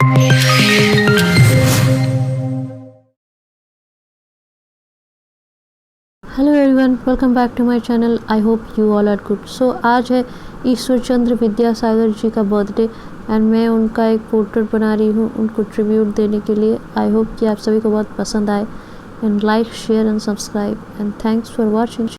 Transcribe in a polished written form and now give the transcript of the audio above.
Hello everyone, welcome back to my channel. I hope you all are good. So आज है ईश्वर चंद्र विद्यासागर जी का birthday and मैं उनका एक पोर्ट्रेट बना रही हूँ उनको ट्रिब्यूट देने के लिए। आई होप कि आप सभी को बहुत पसंद आए and like, share and subscribe and thanks for watching.